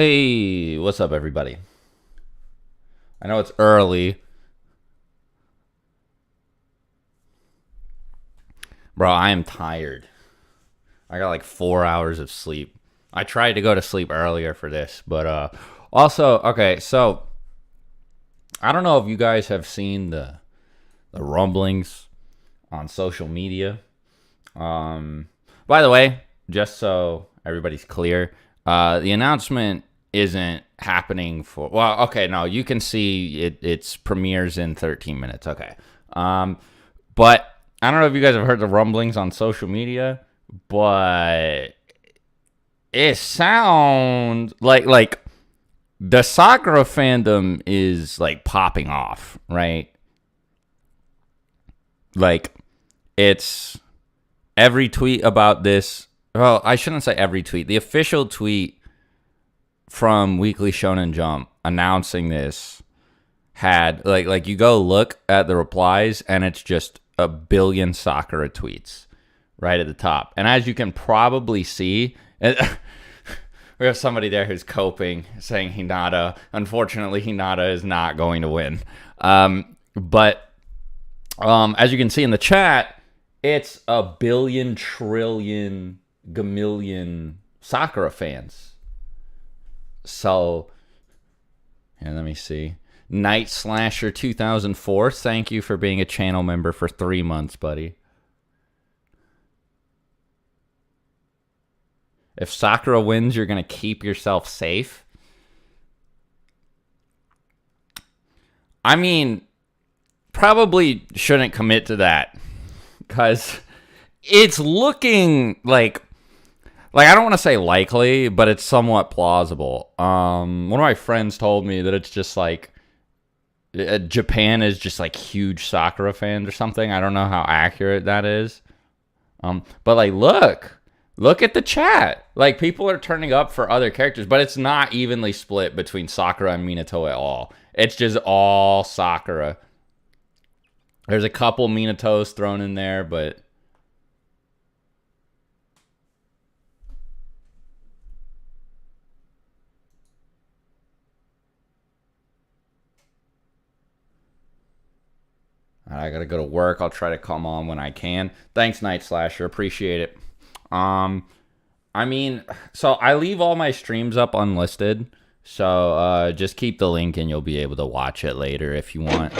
Hey, what's up, everybody? I know it's early. Bro, I am tired. I got like 4 hours of sleep. I tried to go to sleep earlier for this, but also, okay, so I don't know if you guys have seen the rumblings on social media. By the way, just so everybody's clear, the announcement isn't happening for, well, okay, no, you can see it's premieres in 13 minutes. Okay. But I don't know if you guys have heard the rumblings on social media, but it sounds like the Sakura fandom is like popping off, right? Like it's every tweet about this. Well, I shouldn't say every tweet. The official tweet from Weekly Shonen Jump announcing this had like you go look at the replies and it's just a billion Sakura tweets right at the top. And as you can probably see, we have somebody there who's coping, saying Hinata. Unfortunately, Hinata is not going to win. But as you can see in the chat, it's a billion, trillion, gamillion Sakura fans. So, yeah, let me see. Night Slasher 2004, thank you for being a channel member for 3 months, buddy. If Sakura wins, you're going to keep yourself safe. I mean, probably shouldn't commit to that because it's looking like I don't want to say likely, but it's somewhat plausible. One of my friends told me that it's just like Japan is just like huge Sakura fans or something. I don't know how accurate that is. But like, look at the chat. Like, people are turning up for other characters, but it's not evenly split between Sakura and Minato at all. It's just all Sakura. There's a couple Minatos thrown in there, but I gotta go to work. I'll try to come on when I can. Thanks, Night Slasher. Appreciate it. I mean, so I leave all my streams up unlisted. So just keep the link and you'll be able to watch it later if you want.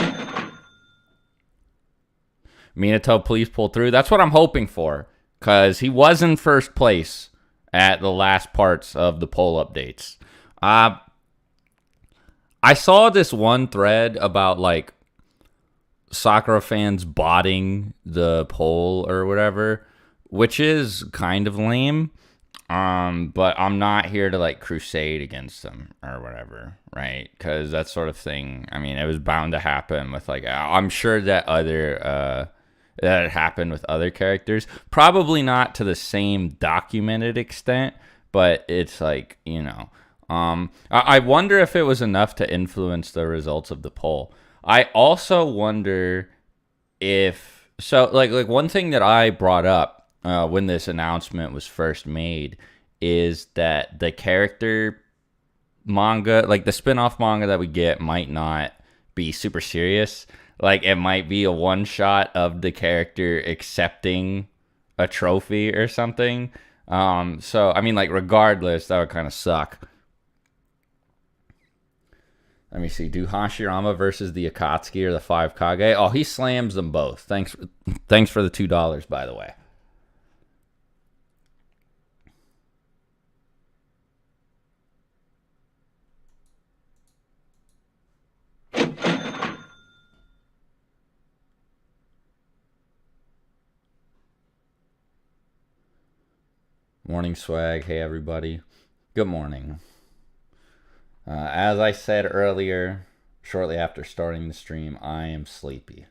Minato, please pull through. That's what I'm hoping for, because he was in first place at the last parts of the poll updates. I saw this one thread about like Sakura fans botting the poll or whatever, which is kind of lame. But I'm not here to like crusade against them or whatever, right? Because that sort of thing, I mean, it was bound to happen with like, I'm sure that that it happened with other characters, probably not to the same documented extent, but it's like, you know, I wonder if it was enough to influence the results of the poll. I also wonder if, so like one thing that I brought up when this announcement was first made is that the character manga, like the spin-off manga that we get, might not be super serious. Like, it might be a one-shot of the character accepting a trophy or something. So, I mean, like, regardless, that would kind of suck. Let me see. Do Hashirama versus the Akatsuki or the 5 Kage? Oh, he slams them both. Thanks for the $2, by the way. Morning, Swag. Hey, everybody. Good morning. As I said earlier, shortly after starting the stream, I am sleepy.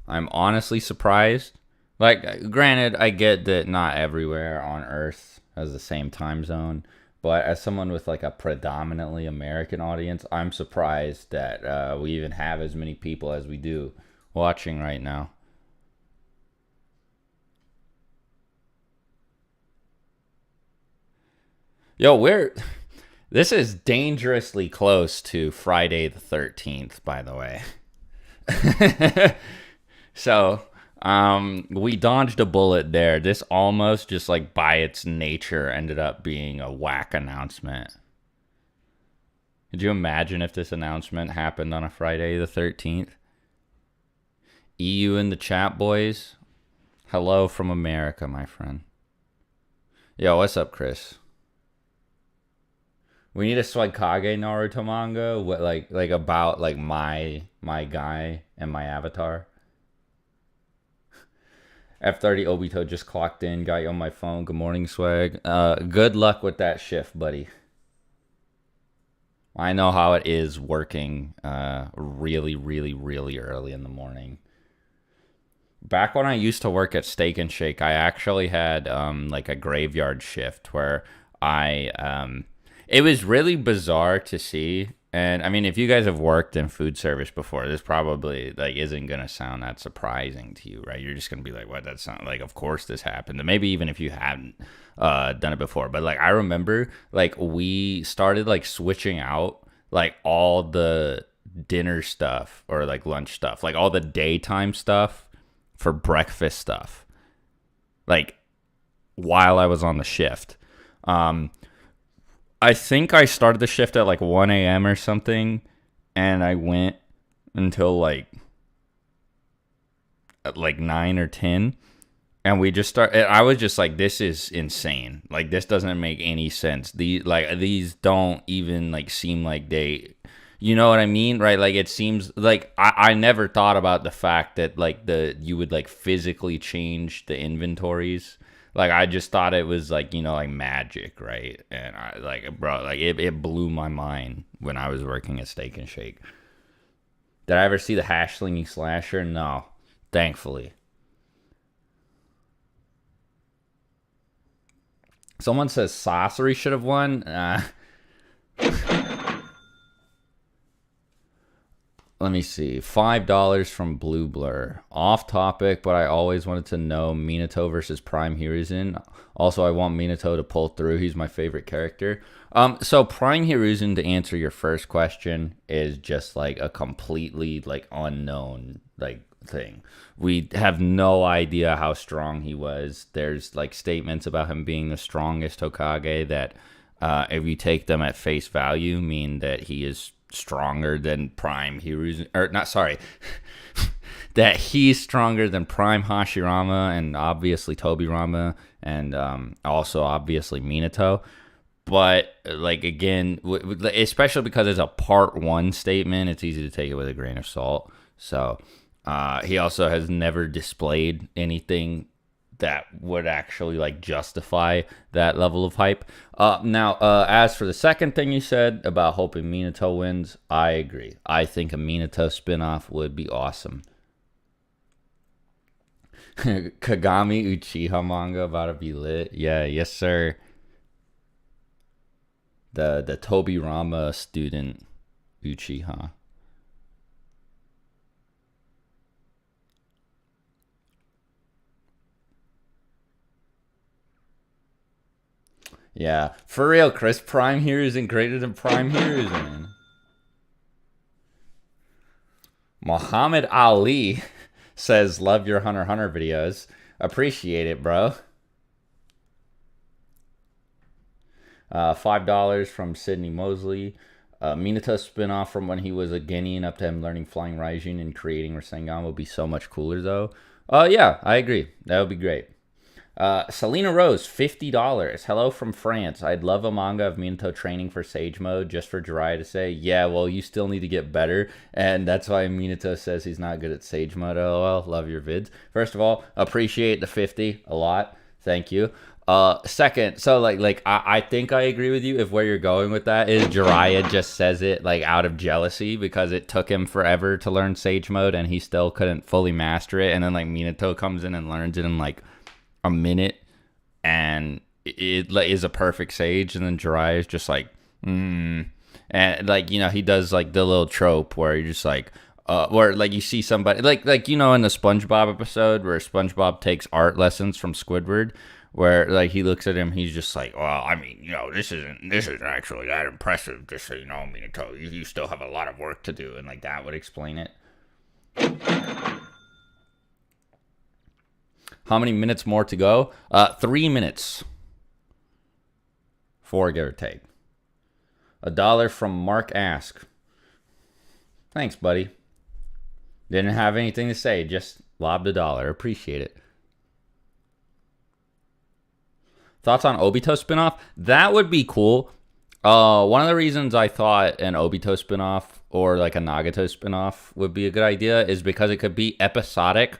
I'm honestly surprised. Like, granted, I get that not everywhere on Earth has the same time zone, but as someone with like a predominantly American audience, I'm surprised that we even have as many people as we do watching right now. Yo, this is dangerously close to Friday the 13th, by the way. So, we dodged a bullet there. This almost just like by its nature ended up being a whack announcement. Could you imagine if this announcement happened on a Friday the 13th? EU in the chat, boys. Hello from America, my friend. Yo, what's up, Chris? We need a Swagkage Naruto manga. What like about like my guy and my avatar. F30 Obito just clocked in. Got you on my phone. Good morning, Swag. Good luck with that shift, buddy. I know how it is working really, really, really early in the morning. Back when I used to work at Steak and Shake, I actually had like a graveyard shift where it was really bizarre to see. And I mean, if you guys have worked in food service before, this probably like isn't gonna sound that surprising to you, right? You're just gonna be like, "What? That's not like." Of course, this happened. And maybe even if you hadn't done it before, but like I remember, like we started like switching out like all the dinner stuff or like lunch stuff, like all the daytime stuff for breakfast stuff, like while I was on the shift. I think I started the shift at like 1 a.m. or something, and I went until like at like 9 or 10, and we just started. I was just like, this is insane. Like, this doesn't make any sense. These don't even like seem like they, you know what I mean, right? Like, it seems like I never thought about the fact that like you would like physically change the inventories. Like, I just thought it was, like, you know, like, magic, right? And, it blew my mind when I was working at Steak and Shake. Did I ever see the hash slinging slasher? No. Thankfully. Someone says Sorcery should have won. Let me see. $5 from Blue Blur. Off topic, but I always wanted to know Minato versus Prime Hiruzen. Also, I want Minato to pull through. He's my favorite character. So Prime Hiruzen, to answer your first question, is just like a completely like unknown like thing. We have no idea how strong he was. There's like statements about him being the strongest Hokage that, if you take them at face value, mean that he is stronger than Prime Hiruzen, or not, sorry, that he's stronger than Prime Hashirama and obviously Tobirama and also obviously Minato. But like, again, especially because it's a part one statement, it's easy to take it with a grain of salt. So he also has never displayed anything that would actually like justify that level of hype. Now, as for the second thing you said about hoping Minato wins, I agree. I think a Minato spinoff would be awesome. Kagami Uchiha manga about to be lit. Yeah, yes sir. The Tobirama student Uchiha. Yeah, for real, Chris. Prime Hiruzen greater than Prime Hiruzen. Muhammad Ali says, love your Hunter x Hunter videos. Appreciate it, bro. $5 from Sydney Mosley. Minato spinoff from when he was a Guinean up to him learning Flying Raijin and creating Rasengan would be so much cooler, though. Yeah, I agree. That would be great. Selena Rose, $50. Hello from France. I'd love a manga of Minato training for Sage Mode just for Jiraiya to say, yeah, well, you still need to get better. And that's why Minato says he's not good at Sage Mode. LOL. Love your vids. First of all, appreciate the 50 a lot. Thank you. Second, so I think I agree with you if where you're going with that is Jiraiya just says it like out of jealousy because it took him forever to learn Sage Mode and he still couldn't fully master it. And then like Minato comes in and learns it in like a minute and it is a perfect Sage, and then Jiraiya is just like and like, you know, he does like the little trope where you're just like where like you see somebody like you know in the SpongeBob episode where SpongeBob takes art lessons from Squidward, where like he looks at him, he's just like, well, I mean, you know, this isn't actually that impressive, just so you know, Minato, you still have a lot of work to do, and like that would explain it. How many minutes more to go? 3 minutes. 4, give or take. $1 from Mark Ask. Thanks, buddy. Didn't have anything to say, just lobbed $1. Appreciate it. Thoughts on Obito spinoff? That would be cool. One of the reasons I thought an Obito spinoff or like a Nagato spinoff would be a good idea is because it could be episodic.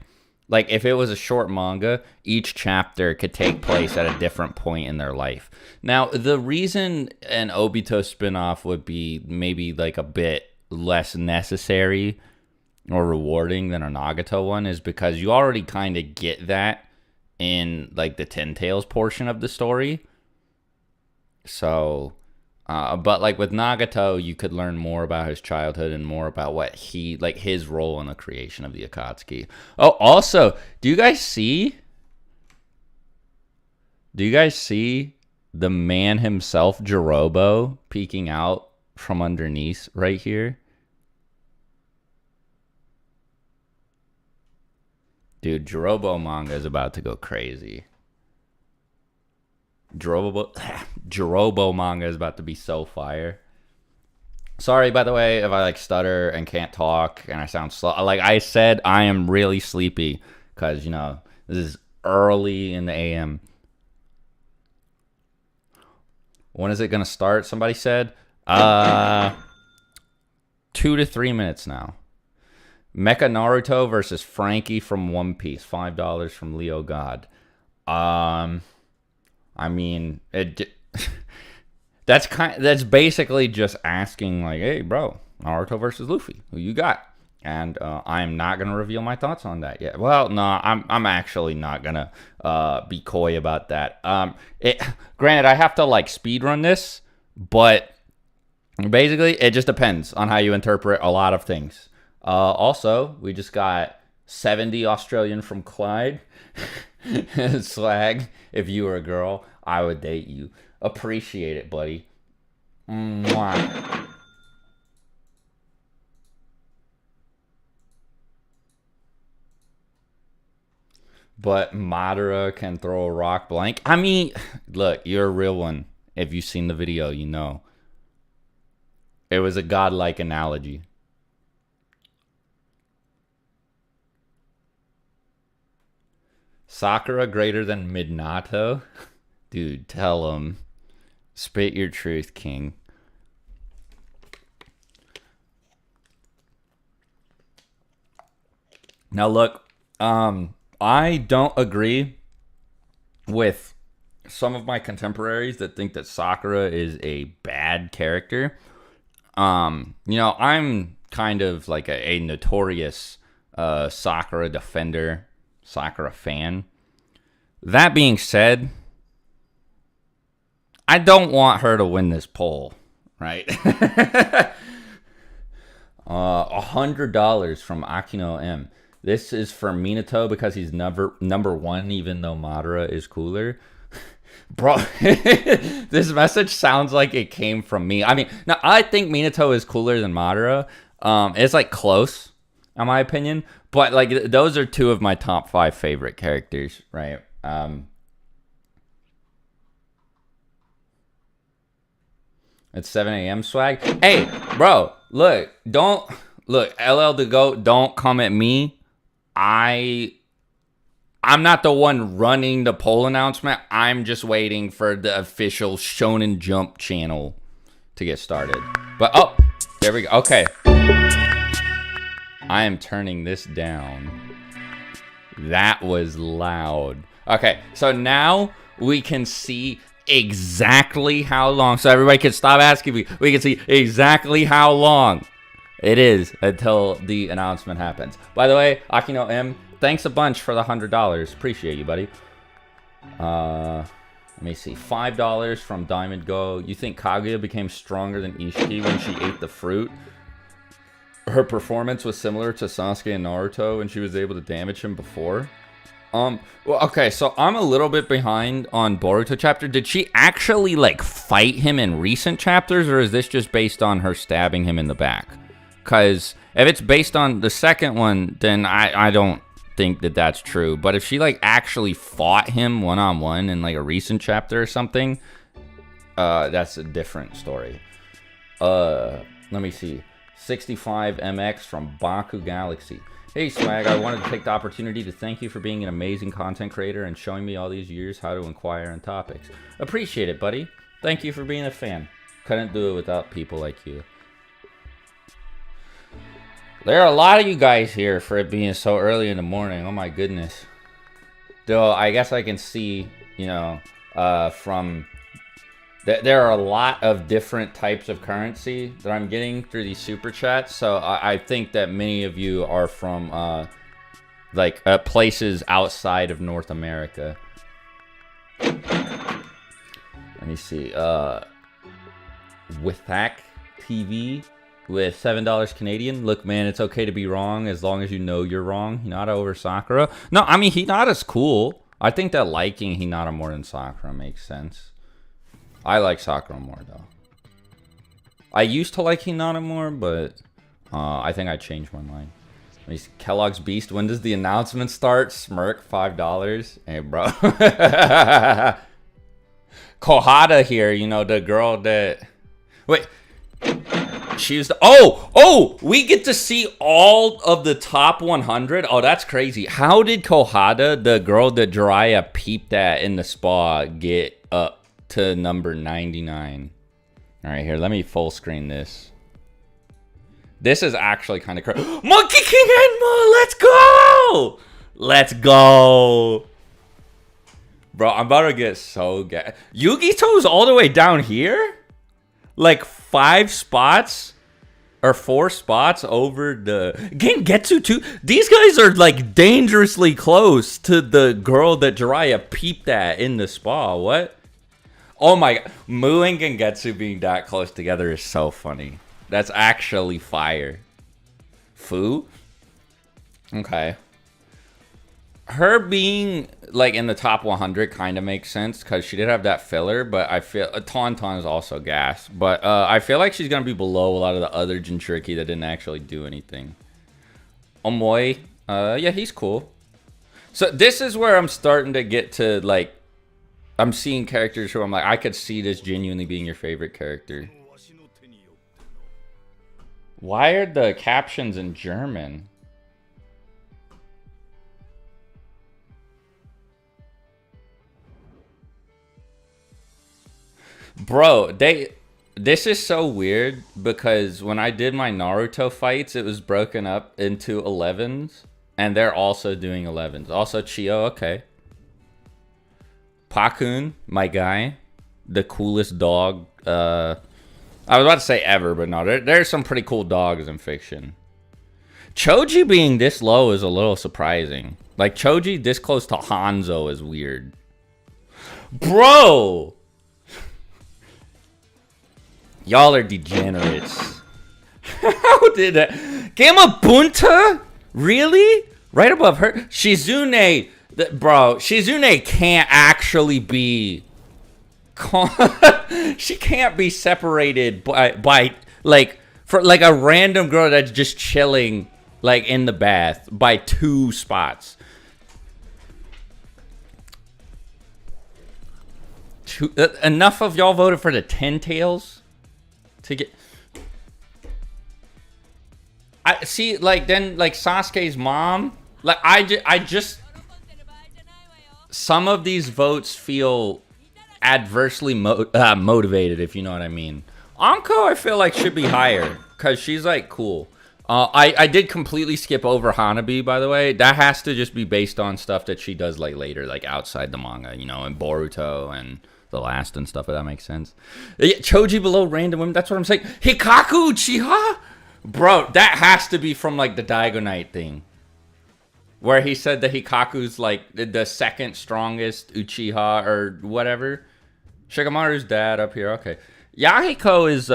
Like if it was a short manga, each chapter could take place at a different point in their life. Now, the reason an Obito spinoff would be maybe like a bit less necessary or rewarding than a Nagato one is because you already kind of get that in like the Ten Tails portion of the story. So, but like with Nagato, you could learn more about his childhood and more about what he, like his role in the creation of the Akatsuki. Oh, also, do you guys see the man himself, Jirobo, peeking out from underneath right here? Dude, Jirobo manga is about to go crazy. Jirobo manga is about to be so fire. Sorry, by the way, if I like stutter and can't talk and I sound slow. Like I said, I am really sleepy because, you know, this is early in the AM. When is it going to start? Somebody said 2 to 3 minutes now. Mecha Naruto versus Frankie from One Piece. $5 from Leo God. I mean, that's basically just asking like, hey, bro, Naruto versus Luffy, who you got? And I'm not gonna reveal my thoughts on that yet. Well, no, I'm actually not gonna be coy about that. Granted, I have to like speed run this, but basically, it just depends on how you interpret a lot of things. Also, we just got 70 Australian from Clyde. Swag, if you were a girl, I would date you. Appreciate it, buddy. Mwah. But Madara can throw a rock blank. I mean, look, you're a real one. If you've seen the video, you know. It was a godlike analogy. Sakura greater than Minato? Dude, tell him. Spit your truth, king. Now look, I don't agree with some of my contemporaries that think that Sakura is a bad character. You know, I'm kind of like a notorious Sakura defender, Sakura fan. That being said, I don't want her to win this poll, right? $100 from Akino M. This is for Minato because he's number one, even though Madara is cooler. Bro, this message sounds like it came from me. I mean, now I think Minato is cooler than Madara. It's like close, in my opinion. But like those are two of my top 5 favorite characters, right? It's 7 a.m. swag. Hey, bro, look, LL the GOAT, don't come at me. I'm not the one running the poll announcement. I'm just waiting for the official Shonen Jump channel to get started. But, oh, there we go. Okay. I am turning this down. That was loud. Okay, so now we can see exactly how long. So everybody can stop asking me. We can see exactly how long it is until the announcement happens. By the way, Akino M, thanks a bunch for the $100. Appreciate you, buddy. Let me see. $5 from Diamond Go. You think Kaguya became stronger than Ishiki when she ate the fruit? Her performance was similar to Sasuke and Naruto when she was able to damage him before? Well, okay, so I'm a little bit behind on Boruto chapter. Did she actually, like, fight him in recent chapters, or is this just based on her stabbing him in the back? Because if it's based on the second one, then I don't think that that's true. But if she, like, actually fought him one-on-one in, like, a recent chapter or something, that's a different story. Let me see. 65MX from Baku Galaxy. Hey Swag, I wanted to take the opportunity to thank you for being an amazing content creator and showing me all these years how to inquire on topics. Appreciate it, buddy. Thank you for being a fan. Couldn't do it without people like you. There are a lot of you guys here for it being so early in the morning. Oh my goodness. Though I guess I can see, you know, from... There are a lot of different types of currency that I'm getting through these super chats, so I think that many of you are from like places outside of North America. Let me see. Withak TV with $7 Canadian. Look, man, it's okay to be wrong as long as you know you're wrong. Hinata over Sakura. No, I mean Hinata's cool. I think that liking Hinata more than Sakura makes sense. I like Sakura more, though. I used to like Hinata more, but I think I changed my mind. Kellogg's Beast, when does the announcement start? Smirk, $5. Hey, bro. Kohada here, you know, the girl that... Wait. She was the... Oh! We get to see all of the top 100? Oh, that's crazy. How did Kohada, the girl that Jiraiya peeped at in the spa, get up to number 99? All right, here, let me full screen this. This is actually kind of crazy. Monkey King Enma, let's go! Let's go. Bro, I'm about to get so gassed. Yugito's all the way down here? Like 5 spots? Or 4 spots over the... Gengetsu too? These guys are like dangerously close to the girl that Jiraiya peeped at in the spa. What? Oh my god, Mu and Gengetsu being that close together is so funny. That's actually fire. Fu? Okay. Her being like in the top 100 kind of makes sense because she did have that filler, but I feel Tauntaun is also gas. But I feel like she's gonna be below a lot of the other Jinchuriki that didn't actually do anything. Omoi, yeah, he's cool. So this is where I'm starting to get to like, I'm seeing characters who I'm like, I could see this genuinely being your favorite character. Why are the captions in German? Bro, this is so weird because when I did my Naruto fights, it was broken up into 11s, and they're also doing 11s. Also, Chio, okay. Pakun, my guy, the coolest dog. I was about to say ever, but no, there's some pretty cool dogs in fiction. Choji being this low is a little surprising. Like, Choji this close to Hanzo is weird. Bro! Y'all are degenerates. How did that? Gamabunta? Really? Right above her? Shizune. Bro, Shizune can't actually be... She can't be separated by like, for like a random girl that's just chilling like in the bath by 2 spots. Enough of y'all voted for the 10 tails to get... I see, like, then like Sasuke's mom, like I just some of these votes feel adversely motivated, if you know what I mean. Anko, I feel like should be higher because she's like cool. I did completely skip over Hanabi, by the way. That has to just be based on stuff that she does like later, like outside the manga, you know, in Boruto and the last and stuff, if that makes sense. Yeah, Choji below random women, that's what I'm saying. Hikaku Uchiha? Bro, that has to be from like the Daigonite thing, where he said that Hikaku's like the second strongest Uchiha or whatever. Shikamaru's dad up here. Okay. Yahiko is,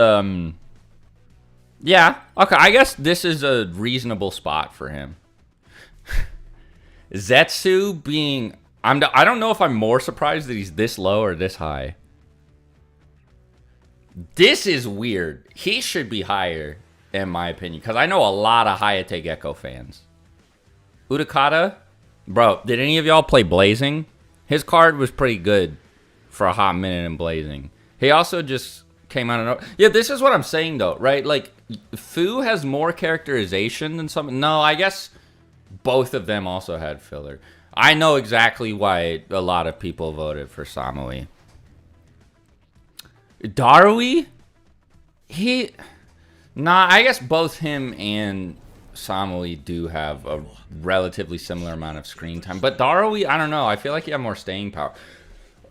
yeah. Okay, I guess this is a reasonable spot for him. Zetsu being... I don't know if I'm more surprised that he's this low or this high. This is weird. He should be higher, in my opinion, because I know a lot of Hayate Gecko fans. Utakata? Bro, did any of y'all play Blazing? His card was pretty good for a hot minute in Blazing. He also just came out of... Yeah, this is what I'm saying, though, right? Like, Fu has more characterization than some... No, I guess both of them also had filler. I know exactly why a lot of people voted for Samui. Darui? Nah, I guess both him and Samui do have a relatively similar amount of screen time. But Darui, I don't know. I feel like he had more staying power.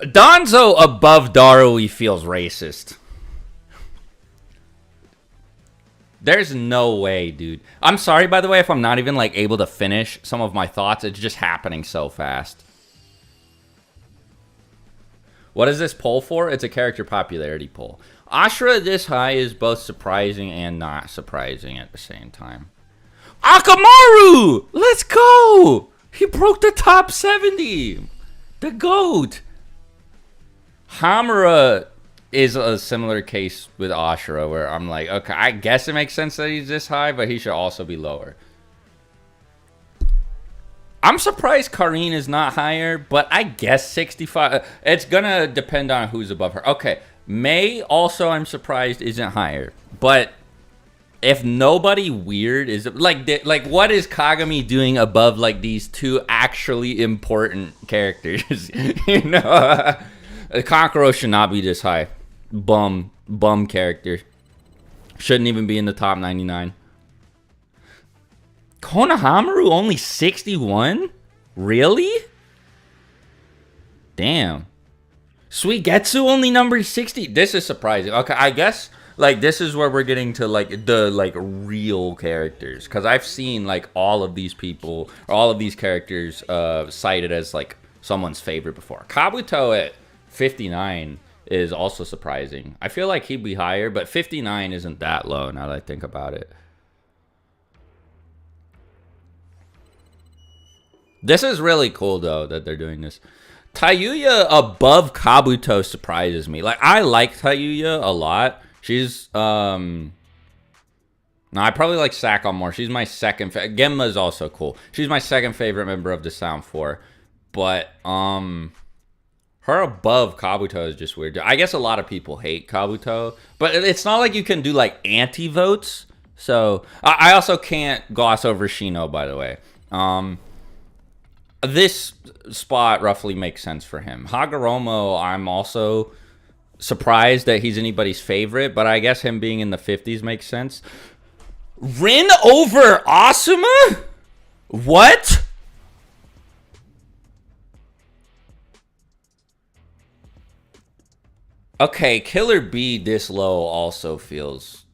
Danzo above Darui feels racist. There's no way, dude. I'm sorry, by the way, if I'm not even, like, able to finish some of my thoughts. It's just happening so fast. What is this poll for? It's a character popularity poll. Ashura this high is both surprising and not surprising at the same time. Akamaru! Let's go! He broke the top 70. The GOAT. Hamura is a similar case with Ashura, where I'm like, okay, I guess it makes sense that he's this high, but he should also be lower. I'm surprised Karine is not higher, but I guess 65. It's gonna depend on who's above her. Okay, Mei also, I'm surprised, isn't higher. But if nobody weird is like what is Kagami doing above like these two actually important characters? You know, Kankuro should not be this high. Bum character. Shouldn't even be in the top 99. Konohamaru only 61? Really? Damn. Suigetsu only number 60. This is surprising. Okay, I guess like this is where we're getting to like the like real characters, because I've seen like all of these people or all of these characters cited as like someone's favorite before. Kabuto at 59 is also surprising. I feel like he'd be higher, but 59 isn't that low now that I think about it. This is really cool, though, that they're doing this. Tayuya above Kabuto surprises me. Like, I like Tayuya a lot. She's, no, I probably like Sakon more. She's my second favorite. Genma is also cool. She's my second favorite member of the Sound 4. But, her above Kabuto is just weird. I guess a lot of people hate Kabuto. But it's not like you can do, like, anti-votes. So, I also can't gloss over Shino, by the way. This spot roughly makes sense for him. Hagoromo, I'm also surprised that he's anybody's favorite, but I guess him being in the 50s makes sense. Rin over Asuma? What? Okay, Killer B this low also feels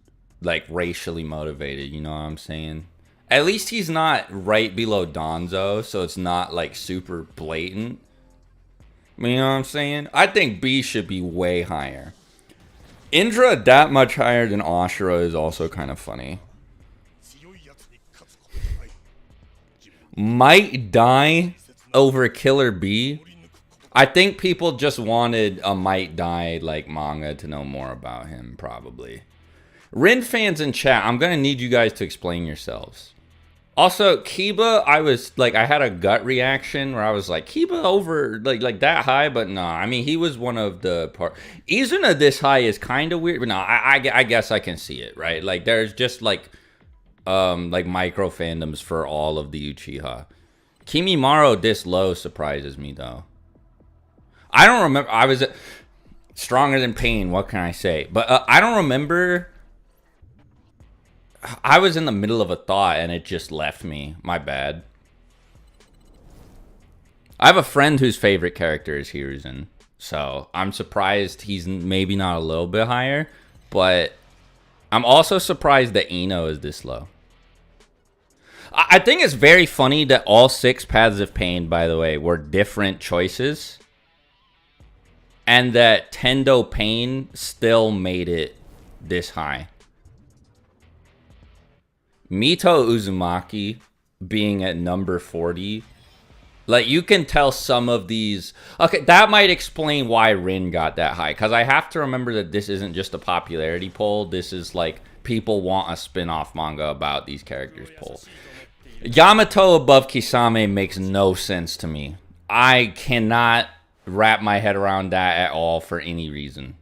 like racially motivated, you know what I'm saying? At least he's not right below Danzo, so it's not like super blatant. You know what I'm saying? I think B should be way higher. Indra that much higher than Ashura is also kind of funny. Might die over Killer B. I think people just wanted a Might Die like manga to know more about him, probably. Rin fans in chat, I'm gonna need you guys to explain yourselves. Also, Kiba, I had a gut reaction where I was like, Kiba over, like that high, but nah. I mean, he was one of the part. Izuna this high is kind of weird, but no, I guess I can see it, right? Like, there's just, like micro fandoms for all of the Uchiha. Kimimaro this low surprises me, though. I don't remember. I was stronger than pain, what can I say? But I don't remember... I was in the middle of a thought and it just left me. My bad. I have a friend whose favorite character is Hiruzen. So I'm surprised he's maybe not a little bit higher. But I'm also surprised that Ino is this low. I think it's very funny that all 6 Paths of Pain, by the way, were different choices. And that Tendo Pain still made it this high. Mito Uzumaki being at number 40 Like, you can tell some of these... Okay, that might explain why Rin got that high. Because I have to remember that this isn't just a popularity poll. This is, like, people want a spin-off manga about these characters poll. Yamato above Kisame makes no sense to me. I cannot wrap my head around that at all for any reason.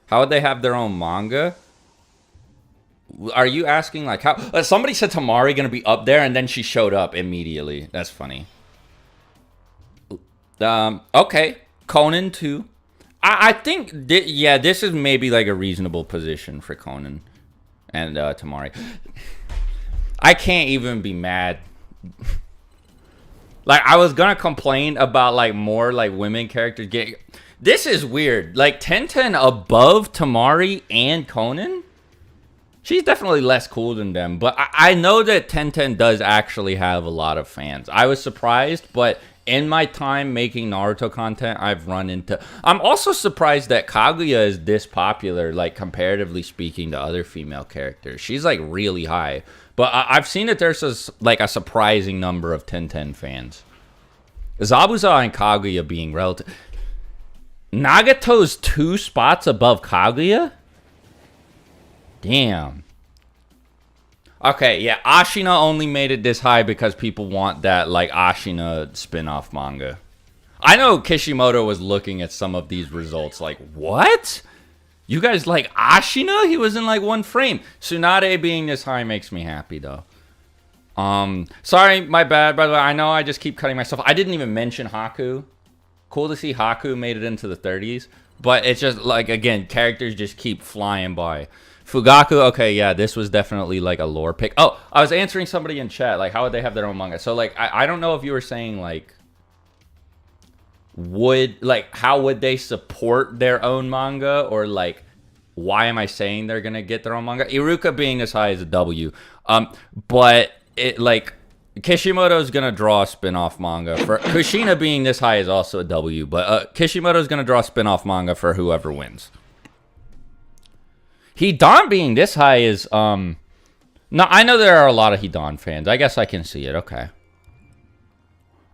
How would they have their own manga? Are you asking, like, how... somebody said Tamari gonna be up there, and then she showed up immediately. That's funny. Okay. Conan, too. I think... yeah, this is maybe, like, a reasonable position for Conan and Tamari. I can't even be mad. Like, I was gonna complain about, like, more, like, women characters getting... This is weird. Like, Tenten above Tamari and Conan? She's definitely less cool than them, but I know that Tenten does actually have a lot of fans. I was surprised, but in my time making Naruto content, I've run into... I'm also surprised that Kaguya is this popular, like, comparatively speaking to other female characters. She's, like, really high. But I've seen that there's, a surprising number of Tenten fans. Zabuza and Kaguya being relative... Nagato's 2 spots above Kaguya? Damn. Okay, yeah, Ashina only made it this high because people want that, like, Ashina spin-off manga. I know Kishimoto was looking at some of these results like, what? You guys like Ashina? He was in, like, 1 frame. Tsunade being this high makes me happy, though. Sorry, my bad, by the way. I know I just keep cutting myself. I didn't even mention Haku. Cool to see Haku made it into the 30s. But it's just, like, again, characters just keep flying by. Fugaku, okay, yeah, this was definitely, like, a lore pick. Oh, I was answering somebody in chat, like, how would they have their own manga? So, like, I don't know if you were saying, like, how would they support their own manga? Or, like, why am I saying they're gonna get their own manga? Iruka being as high as a W. But, it, like, Kishimoto's gonna draw a spin-off manga. For Kushina being this high is also a W. But, Kishimoto's gonna draw a spin-off manga for whoever wins. Hidan being this high is, no, I know there are a lot of Hidan fans. I guess I can see it. Okay.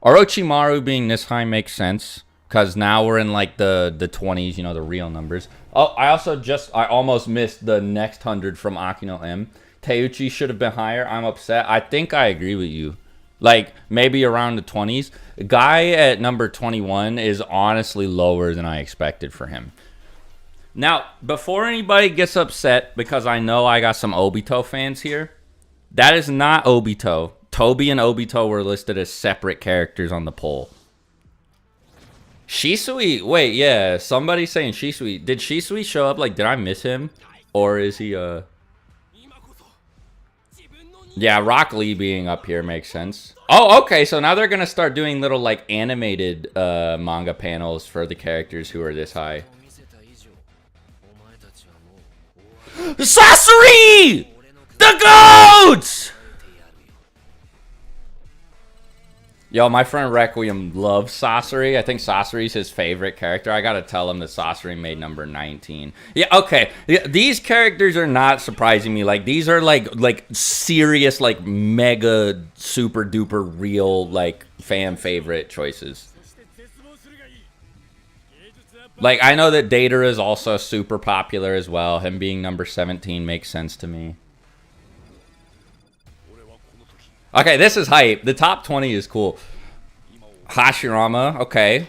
Orochimaru being this high makes sense. Because now we're in, like, the 20s, you know, the real numbers. Oh, I almost missed the next 100 from Akino M. Teuchi should have been higher. I'm upset. I think I agree with you. Like, maybe around the 20s. Guy at number 21 is honestly lower than I expected for him. Now, before anybody gets upset, because I know I got some Obito fans here, that is not Obito. Toby and Obito were listed as separate characters on the poll. Shisui, wait, yeah, somebody's saying Shisui. Did Shisui show up? Like, did I miss him? Or is he, Yeah, Rock Lee being up here makes sense. Oh, okay, so now they're gonna start doing little, like, animated manga panels for the characters who are this high. Sasori! The GOAT! Yo, my friend Requiem loves Sasori. I think Sasori's his favorite character. I gotta tell him that Sasori made number 19. Yeah, okay. Yeah, these characters are not surprising me. Like, these are like serious, like, mega, super duper real, like, fan favorite choices. Like, I know that Datara is also super popular as well. Him being number 17 makes sense to me. Okay, this is hype. The top 20 is cool. Hashirama, okay.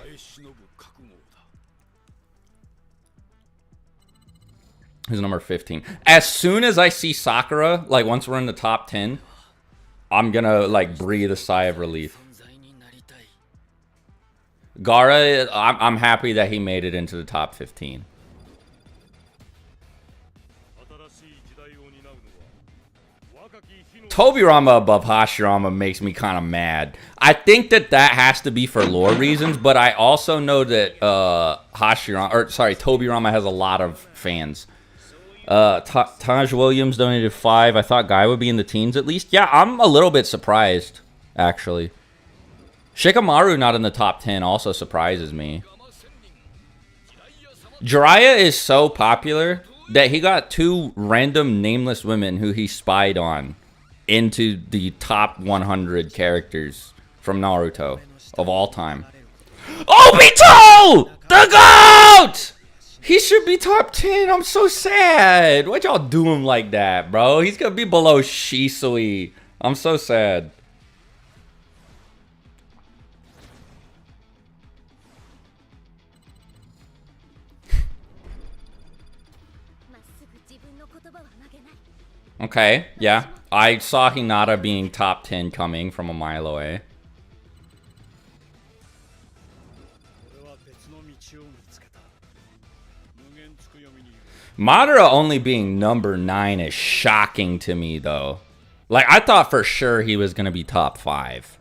Who's number 15? As soon as I see Sakura, like, once we're in the top 10, I'm gonna, like, breathe a sigh of relief. Gaara, I'm happy that he made it into the top 15. Tobirama above Hashirama makes me kind of mad. I think that has to be for lore reasons, but I also know that Tobirama has a lot of fans. Taj Williams donated 5. I thought Guy would be in the teens at least. Yeah, I'm a little bit surprised, actually. Shikamaru not in the top 10 also surprises me. Jiraiya is so popular that he got 2 random nameless women who he spied on into the top 100 characters from Naruto of all time. Obito! The GOAT! He should be top 10. I'm so sad. Why'd y'all do him like that, bro? He's gonna be below Shisui. I'm so sad. Okay, yeah. I saw Hinata being top 10 coming from a mile away. Madara only being number 9 is shocking to me, though. Like, I thought for sure he was going to be top 5.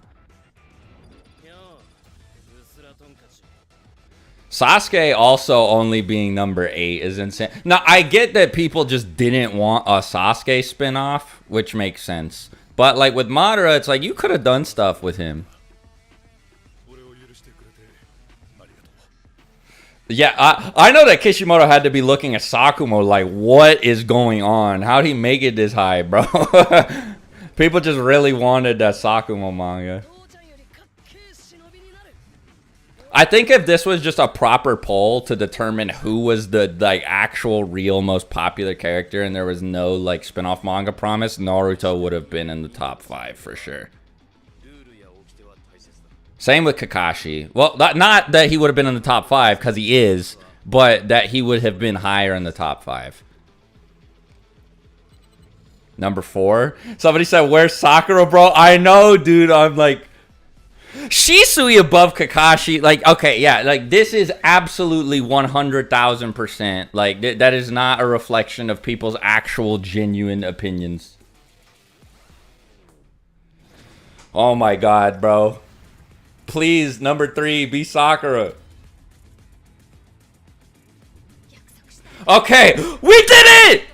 Sasuke also only being number 8 is insane. Now, I get that people just didn't want a Sasuke spinoff, which makes sense. But, like, with Madara, it's like, you could have done stuff with him. Yeah, I know that Kishimoto had to be looking at Sakumo like, what is going on? How'd he make it this high, bro? People just really wanted that Sakumo manga. I think if this was just a proper poll to determine who was the like actual real most popular character and there was no like spin-off manga promise, Naruto would have been in the top 5 for sure. Same with Kakashi. Well, not that he would have been in the top 5 because he is, but that he would have been higher in the top 5. Number 4. Somebody said, "Where's Sakura, bro?" I know, dude. I'm like, Shisui above Kakashi, like, okay, yeah, like, this is absolutely 100,000%. Like, that is not a reflection of people's actual genuine opinions. Oh my god, bro. Please, number 3, be Sakura. Okay, we did it!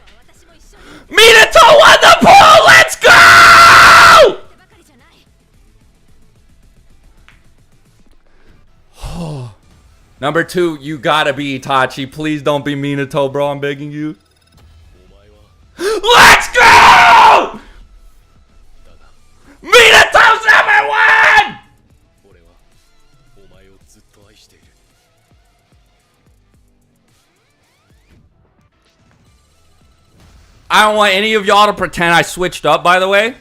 Minato won the poll! Let's go! Number 2, you gotta be Itachi. Please don't be Minato, bro. I'm begging you. Let's go! Minato's number 1! I don't want any of y'all to pretend I switched up, by the way.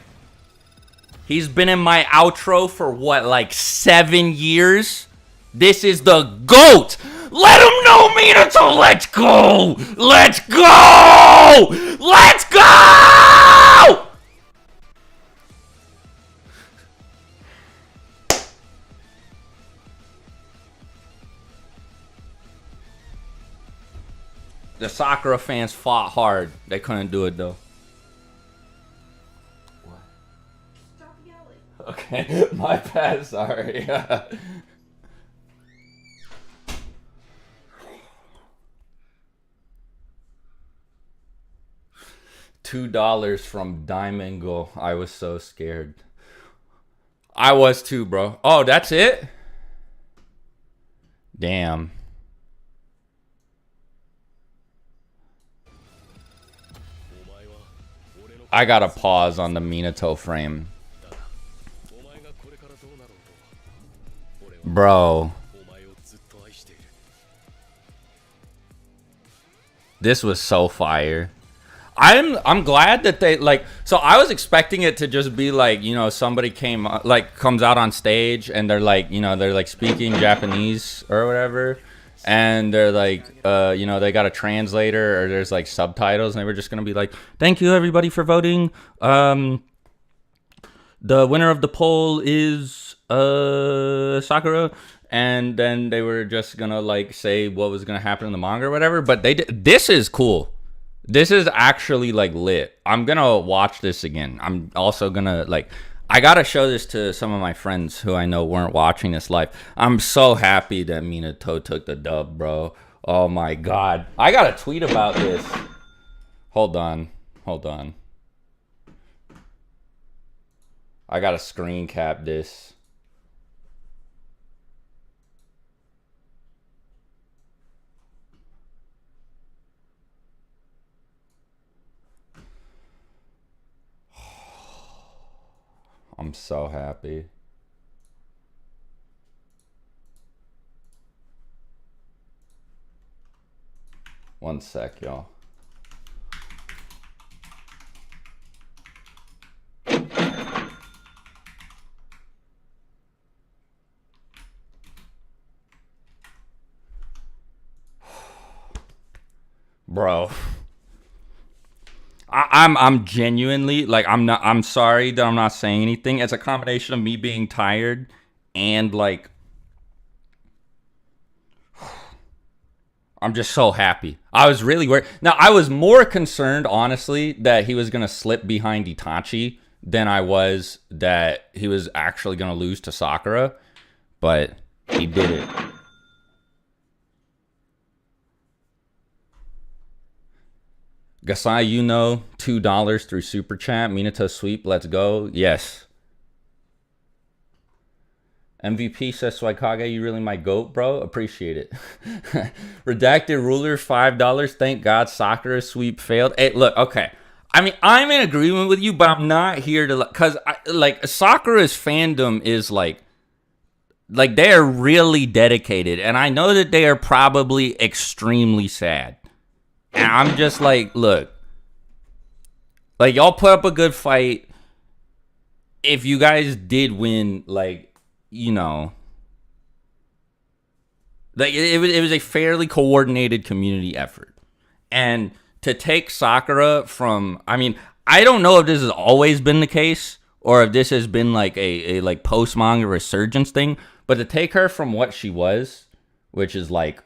He's been in my outro for what, like 7 years? This is the GOAT! Let him know, Minato! Let's go! Let's go! Let's go! The Sakura fans fought hard. They couldn't do it, though. What? Stop yelling. Okay, my bad, sorry. $2 from Diamond Go. I was so scared. I was too, bro. Oh, that's it? Damn. I gotta pause on the Minato frame. Bro. This was so fire. I'm glad that they like, so I was expecting it to just be like, you know, somebody comes out on stage and they're like, you know, they're like speaking Japanese or whatever, and they're like, you know, they got a translator or there's like subtitles, and they were just gonna be like, "Thank you everybody for voting. The winner of the poll is Sakura." And then they were just gonna like say what was gonna happen in the manga or whatever. But they did. This is cool. This is actually like lit. I'm gonna watch this again. I'm also gonna like, I gotta show this to some of my friends who I know weren't watching this live. I'm so happy that Minato took the dub, bro. Oh my god. I gotta tweet about this. Hold on. Hold on. I gotta screen cap this. I'm so happy. One sec, y'all. Bro. I'm genuinely like I'm sorry that I'm not saying anything. It's a combination of me being tired and like I'm just so happy. I was really worried. Now I was more concerned, honestly, that he was gonna slip behind Itachi than I was that he was actually gonna lose to Sakura, but he did it. Gasai, you know, $2 through Super Chat. Minato sweep, let's go. Yes. MVP says Swagkage, you really my goat, bro. Appreciate it. Redacted ruler, $5. Thank God Sakura sweep failed. Hey, look, okay. I mean, I'm in agreement with you, but I'm not here to because like Sakura's fandom is like they are really dedicated, and I know that they are probably extremely sad. And I'm just like, look, like y'all put up a good fight. If you guys did win, like, you know, like it was a fairly coordinated community effort. And to take Sakura from, I mean, I don't know if this has always been the case or if this has been like a like post manga resurgence thing, but to take her from what she was, which is like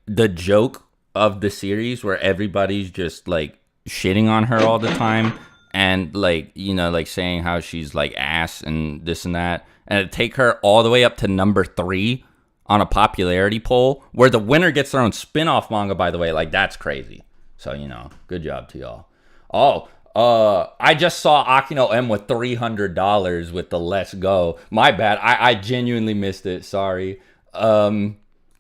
the joke of the series where everybody's just like shitting on her all the time and like, you know, like saying how she's like ass and this and that, and to take her all the way up to number 3 on a popularity poll where the winner gets their own spin-off manga, by the way, like that's crazy. So, you know, good job to y'all. I just saw Akino M with $300 with the let's go. My bad. I genuinely missed it. Sorry.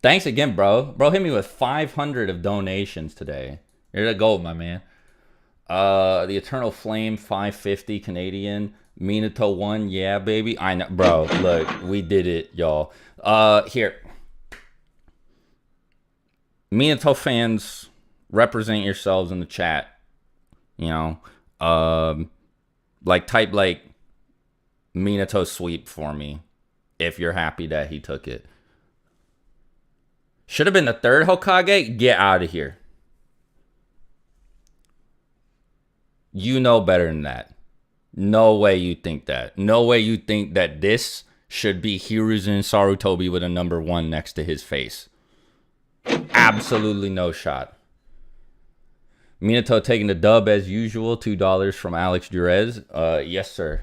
Thanks again, bro. Bro hit me with 500 of donations today. Here to go, my man. The Eternal Flame, 550 Canadian. Minato 1, yeah, baby. I know, bro. Look, we did it, y'all. Here. Minato fans, represent yourselves in the chat. You know, like type like Minato sweep for me if you're happy that he took it. Should have been the 3rd Hokage? Get out of here. You know better than that. No way you think that. No way you think that this should be Hiruzen Sarutobi with a number 1 next to his face. Absolutely no shot. Minato taking the dub as usual. $2 from Alex Durez. Yes, sir.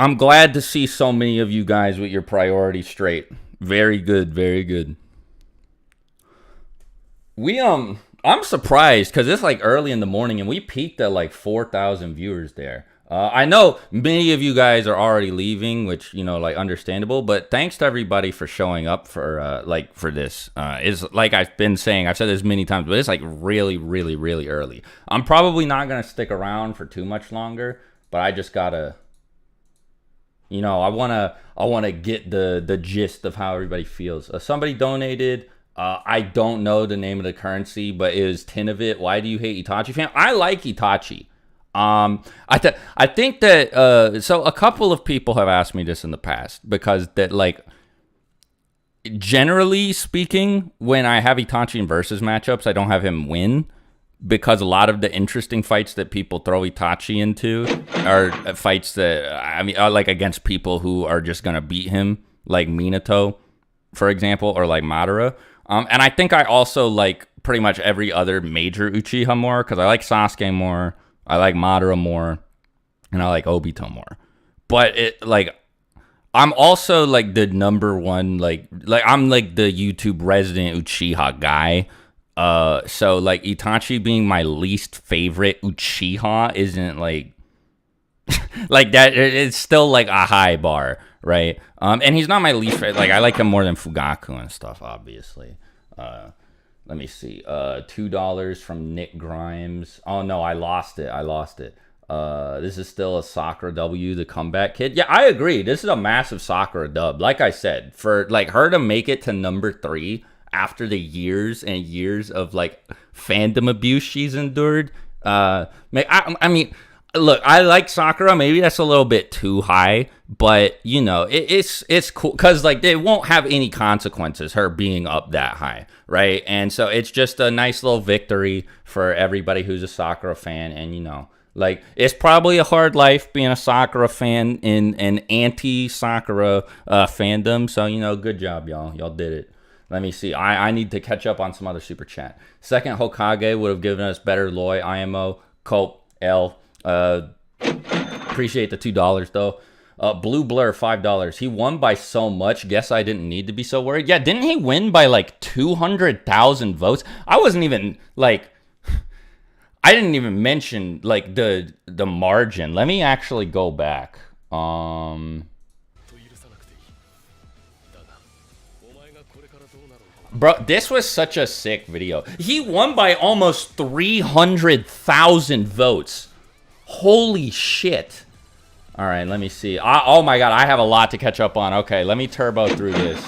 I'm glad to see so many of you guys with your priorities straight. Very good, very good. I'm surprised because it's like early in the morning and we peaked at like 4,000 viewers there. I know many of you guys are already leaving, which, you know, like understandable, but thanks to everybody for showing up for for this. It's like I've been saying, I've said this many times, but it's like really, really, really early. I'm probably not going to stick around for too much longer, but I just gotta, you know, I wanna get the gist of how everybody feels. Somebody donated. I don't know the name of the currency, but it was 10 of it. Why do you hate Itachi, fam? I like Itachi. I think that so a couple of people have asked me this in the past because that like generally speaking, when I have Itachi in versus matchups, I don't have him win. Because a lot of the interesting fights that people throw Itachi into are fights that, I mean, are like against people who are just going to beat him, like Minato, for example, or like Madara. And I think I also like pretty much every other major Uchiha more, because I like Sasuke more, I like Madara more, and I like Obito more. But it like, I'm also like the number 1, like I'm like the YouTube resident Uchiha guy. So like Itachi being my least favorite Uchiha isn't like like that. It's still like a high bar, right? And he's not my least favorite. Like I like him more than Fugaku and stuff, obviously. Let me see. $2 from Nick Grimes. Oh no, I lost it. This is still a Sakura W, the comeback kid. Yeah, I agree. This is a massive Sakura dub. Like I said, for like her to make it to number 3 after the years and years of like fandom abuse she's endured. I mean, look, I like Sakura. Maybe that's a little bit too high, but you know, it's cool because like it won't have any consequences her being up that high, right? And so it's just a nice little victory for everybody who's a Sakura fan, and you know. Like, it's probably a hard life being a Sakura fan in an anti-Sakura fandom. So, you know, good job, y'all. Y'all did it. Let me see. I need to catch up on some other super chat. Second Hokage would have given us better Loi, IMO, Cope, L. Appreciate the $2, though. Blue Blur, $5. He won by so much. Guess I didn't need to be so worried. Yeah, didn't he win by, like, 200,000 votes? I wasn't even, like... I didn't even mention like the margin. Let me actually go back. Bro, this was such a sick video. He won by almost 300,000 votes. Holy shit. All right, let me see. Oh my god, I have a lot to catch up on. Okay, let me turbo through this.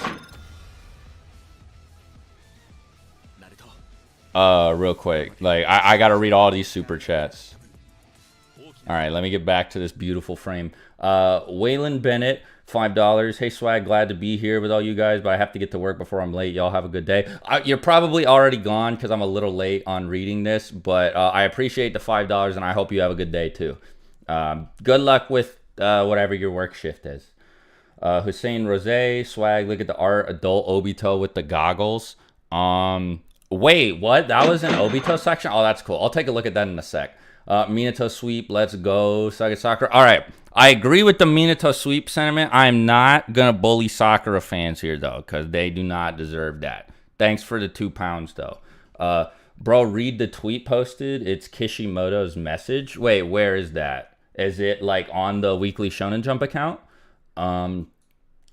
Real quick. Like, I gotta read all these super chats. Alright, let me get back to this beautiful frame. Waylon Bennett, $5. Hey, Swag, glad to be here with all you guys, but I have to get to work before I'm late. Y'all have a good day. You're probably already gone because I'm a little late on reading this, but I appreciate the $5, and I hope you have a good day, too. Good luck with whatever your work shift is. Hussein Rose, Swag, look at the art. Adult Obito with the goggles. Wait, what? That was an Obito section? Oh, that's cool. I'll take a look at that in a sec. Minato sweep, let's go. Saga Sakura. All right, I agree with the Minato sweep sentiment. I'm not going to bully Sakura fans here, though, because they do not deserve that. Thanks for the £2, though. Bro, read the tweet posted. It's Kishimoto's message. Wait, where is that? Is it, like, on the Weekly Shonen Jump account?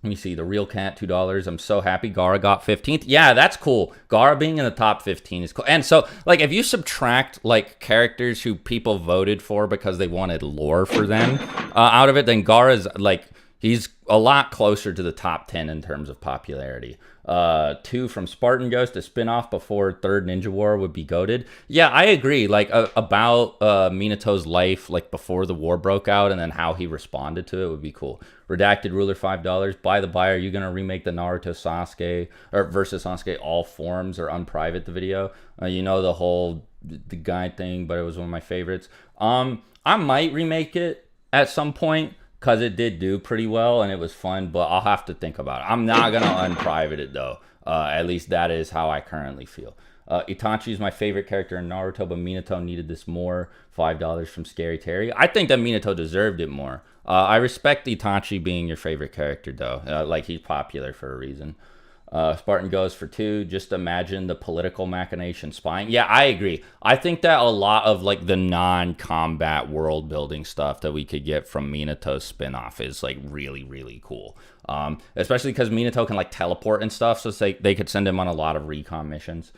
Let me see. The Real Cat, $2. I'm so happy Gaara got 15th. Yeah, that's cool. Gaara being in the top 15 is cool. And so, like, if you subtract, like, characters who people voted for because they wanted lore for them out of it, then Gaara's, like, he's a lot closer to the top 10 in terms of popularity. 2 from Spartan Ghost, a spinoff before Third Ninja War would be goated. Yeah, I agree. Like, about Minato's life, like, before the war broke out and then how he responded to it would be cool. Redacted Ruler, $5. By the buyer, are you going to remake the Naruto Sasuke or versus Sasuke all forms or unprivate the video? You know, the whole the guy thing, but it was one of my favorites. I might remake it at some point because it did do pretty well and it was fun, but I'll have to think about it. I'm not going to unprivate it, though. At least that is how I currently feel. Itachi is my favorite character in Naruto, but Minato needed this more. $5 from Scary Terry. I think that Minato deserved it more. I respect Itachi being your favorite character, though. Like, he's popular for a reason. Spartan goes for 2. Just imagine the political machination spying. Yeah, I agree. I think that a lot of, like, the non-combat world-building stuff that we could get from Minato's spinoff is, like, really, really cool. Especially because Minato can, like, teleport and stuff, so they could send him on a lot of recon missions.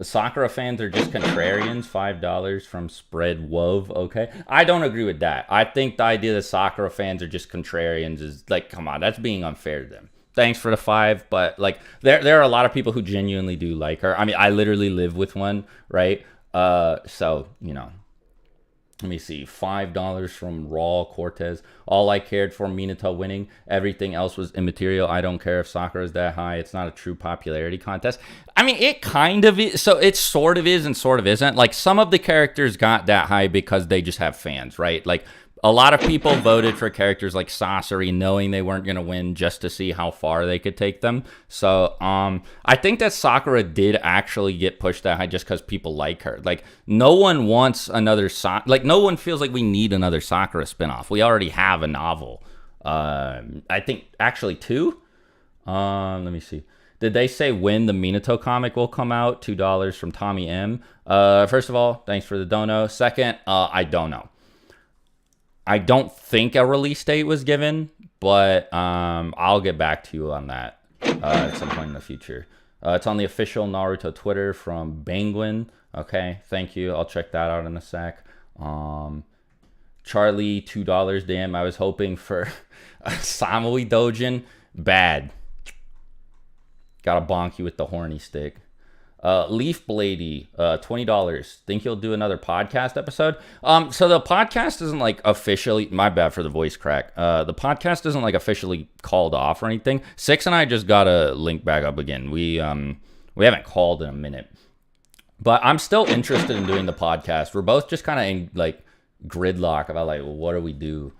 Sakura fans are just contrarians. $5 from Spread Wove. Okay, I don't agree with that. I think the idea that Sakura fans are just contrarians is like, come on, that's being unfair to them. Thanks for the 5, but like there are a lot of people who genuinely do like her. I mean, I literally live with one, right? So you know. Let me see, $5 from Raw Cortez. All I cared for Minato winning. Everything else was immaterial. I don't care if Sakura is that high. It's not a true popularity contest. I mean, it kind of is. So it sort of is and sort of isn't. Like, some of the characters got that high because they just have fans, right? Like, a lot of people voted for characters like Sasori knowing they weren't going to win just to see how far they could take them. So I think that Sakura did actually get pushed that high just because people like her. Like, no one wants another no one feels like we need another Sakura spinoff. We already have a novel. I think actually 2. Let me see. Did they say when the Minato comic will come out? $2 from Tommy M. First of all, thanks for the dono. Second, I don't know. I don't think a release date was given, but I'll get back to you on that at some point in the future. It's on the official Naruto Twitter from Banguin. Okay, thank you. I'll check that out in a sec. Charlie, $2. Damn, I was hoping for a Samui Dojin. Bad. Gotta bonk you with the horny stick. Leaf Blady, $20. Think you'll do another podcast episode? So the podcast isn't like officially, my bad for the voice crack. The podcast isn't like officially called off or anything. Six and I just gotta link back up again. We haven't called in a minute, but I'm still interested in doing the podcast. We're both just kind of in like gridlock about like, well, what do we do?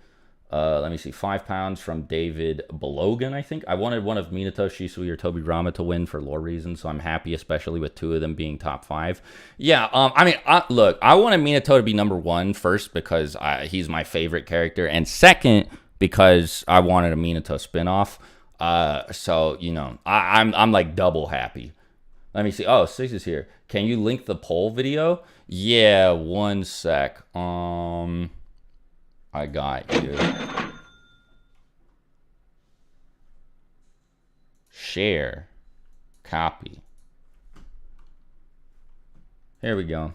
Let me see. £5 from David Belogan, I think. I wanted one of Minato, Shisui, or Tobirama to win for lore reasons, so I'm happy, especially with two of them being top 5. Yeah, I mean, look, I wanted Minato to be number 1 first because he's my favorite character, and second because I wanted a Minato spinoff. So you know, I'm like double happy. Let me see. Oh, Six is here. Can you link the poll video? Yeah, one sec. I got you. Share. Copy. Here we go.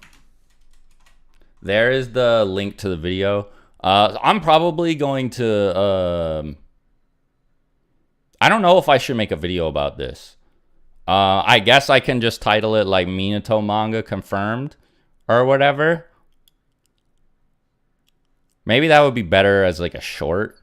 There is the link to the video. I'm probably going to... I don't know if I should make a video about this. I guess I can just title it like Minato manga confirmed or whatever. Maybe that would be better as like a short,